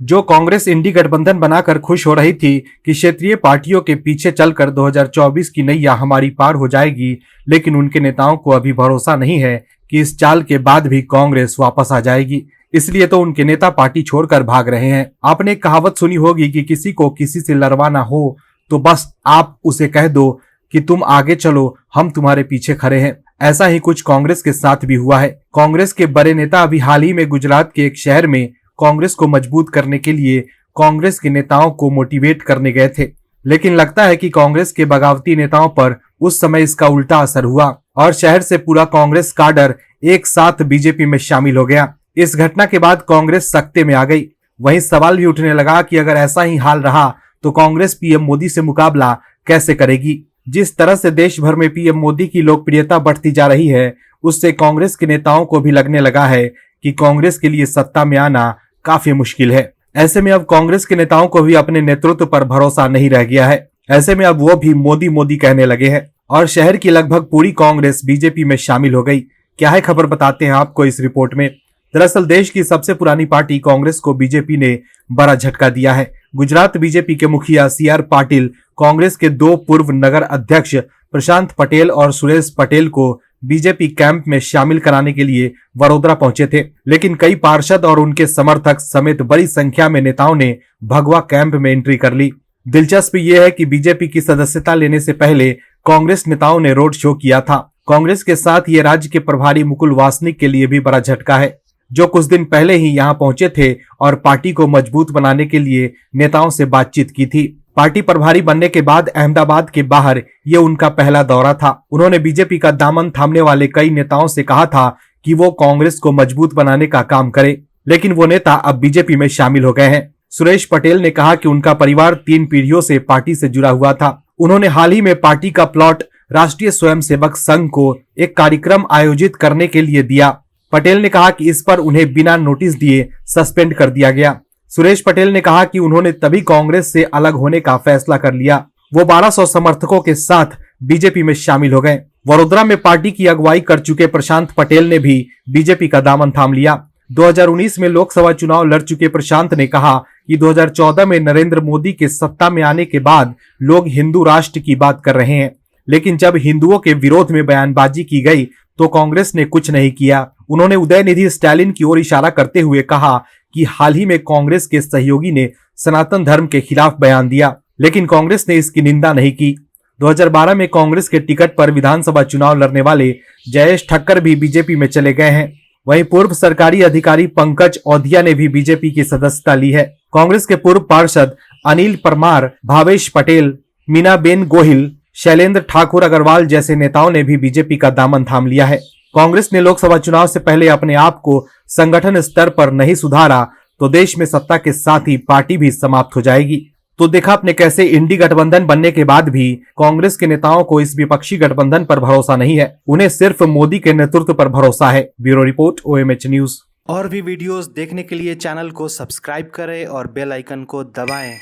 जो कांग्रेस इंडी गठबंधन बनाकर खुश हो रही थी कि क्षेत्रीय पार्टियों के पीछे चलकर 2024 की नैया हमारी पार हो जाएगी, लेकिन उनके नेताओं को अभी भरोसा नहीं है कि इस चाल के बाद भी कांग्रेस वापस आ जाएगी। इसलिए तो उनके नेता पार्टी छोड़कर भाग रहे हैं। आपने एक कहावत सुनी होगी कि किसी को किसी से लड़वाना हो तो बस आप उसे कह दो कि तुम आगे चलो, हम तुम्हारे पीछे खड़े हैं। ऐसा ही कुछ कांग्रेस के साथ भी हुआ है। कांग्रेस के बड़े नेता अभी हाल ही में गुजरात के एक शहर में कांग्रेस को मजबूत करने के लिए कांग्रेस के नेताओं को मोटिवेट करने गए थे, लेकिन लगता है कि कांग्रेस के बगावती नेताओं पर उस समय इसका उल्टा असर हुआ और शहर से पूरा कांग्रेस काडर एक साथ बीजेपी में शामिल हो गया। इस घटना के बाद कांग्रेस सख्ते में आ गई। वहीं सवाल भी उठने लगा कि अगर ऐसा ही हाल रहा तो कांग्रेस पीएम मोदी से मुकाबला कैसे करेगी। जिस तरह से देश भर में पीएम मोदी की लोकप्रियता बढ़ती जा रही है, उससे कांग्रेस के नेताओं को भी लगने लगा है कि कांग्रेस के लिए सत्ता में आना काफी मुश्किल है। ऐसे में अब कांग्रेस के नेताओं को भी अपने नेतृत्व पर भरोसा नहीं रह गया है। ऐसे में अब वो भी मोदी मोदी कहने लगे हैं और शहर की लगभग पूरी कांग्रेस बीजेपी में शामिल हो गई। क्या है खबर, बताते हैं आपको इस रिपोर्ट में। दरअसल देश की सबसे पुरानी पार्टी कांग्रेस को बीजेपी ने बड़ा झटका दिया है। गुजरात बीजेपी के मुखिया सीआर पाटिल कांग्रेस के दो पूर्व नगर अध्यक्ष प्रशांत पटेल और सुरेश पटेल को बीजेपी कैंप में शामिल कराने के लिए वडोदरा पहुंचे थे, लेकिन कई पार्षद और उनके समर्थक समेत बड़ी संख्या में नेताओं ने भगवा कैंप में एंट्री कर ली। दिलचस्प ये है कि बीजेपी की सदस्यता लेने से पहले कांग्रेस नेताओं ने रोड शो किया था। कांग्रेस के साथ ये राज्य के प्रभारी मुकुल वासनिक के लिए भी बड़ा झटका है, जो कुछ दिन पहले ही यहां पहुंचे थे और पार्टी को मजबूत बनाने के लिए नेताओं से बातचीत की थी। पार्टी प्रभारी बनने के बाद अहमदाबाद के बाहर ये उनका पहला दौरा था। उन्होंने बीजेपी का दामन थामने वाले कई नेताओं से कहा था कि वो कांग्रेस को मजबूत बनाने का काम करे, लेकिन वो नेता अब बीजेपी में शामिल हो गए हैं। सुरेश पटेल ने कहा कि उनका परिवार 3 पीढ़ियों से पार्टी से जुड़ा हुआ था। उन्होंने हाल ही में पार्टी का प्लॉट राष्ट्रीय स्वयंसेवक संघ को एक कार्यक्रम आयोजित करने के लिए दिया। पटेल ने कहा कि इस पर उन्हें बिना नोटिस दिए सस्पेंड कर दिया गया। सुरेश पटेल ने कहा कि उन्होंने तभी कांग्रेस से अलग होने का फैसला कर लिया। वो 1200 समर्थकों के साथ बीजेपी में शामिल हो गए। वडोदरा में पार्टी की अगुवाई कर चुके प्रशांत पटेल ने भी बीजेपी का दामन थाम लिया। 2019 में लोकसभा चुनाव लड़ चुके प्रशांत ने कहा कि 2014 में नरेंद्र मोदी के सत्ता में आने के बाद लोग हिंदू राष्ट्र की बात कर रहे हैं, लेकिन जब हिंदुओं के विरोध में बयानबाजी की गई तो कांग्रेस ने कुछ नहीं किया। उन्होंने उदयनिधि स्टालिन की ओर इशारा करते हुए कहा कि हाल ही में कांग्रेस के सहयोगी ने सनातन धर्म के खिलाफ बयान दिया, लेकिन कांग्रेस ने इसकी निंदा नहीं की। 2012 में कांग्रेस के टिकट पर विधानसभा चुनाव लड़ने वाले जयेश ठक्कर भी बीजेपी में चले गए हैं। वहीं पूर्व सरकारी अधिकारी पंकज औधिया ने भी बीजेपी की सदस्यता ली है। कांग्रेस के पूर्व पार्षद अनिल परमार, भावेश पटेल, मीनाबेन गोहिल, शैलेंद्र ठाकुर अग्रवाल जैसे नेताओं ने भी बीजेपी का दामन थाम लिया है। कांग्रेस ने लोकसभा चुनाव से पहले अपने आप को संगठन स्तर पर नहीं सुधारा तो देश में सत्ता के साथ ही पार्टी भी समाप्त हो जाएगी। तो देखा आपने कैसे इंडी गठबंधन बनने के बाद भी कांग्रेस के नेताओं को इस विपक्षी गठबंधन पर भरोसा नहीं है, उन्हें सिर्फ मोदी के नेतृत्व पर भरोसा है। Bureau report, OMH news. और भी वीडियोस देखने के लिए चैनल को सब्सक्राइब करें और बेल आइकन को दबाएं।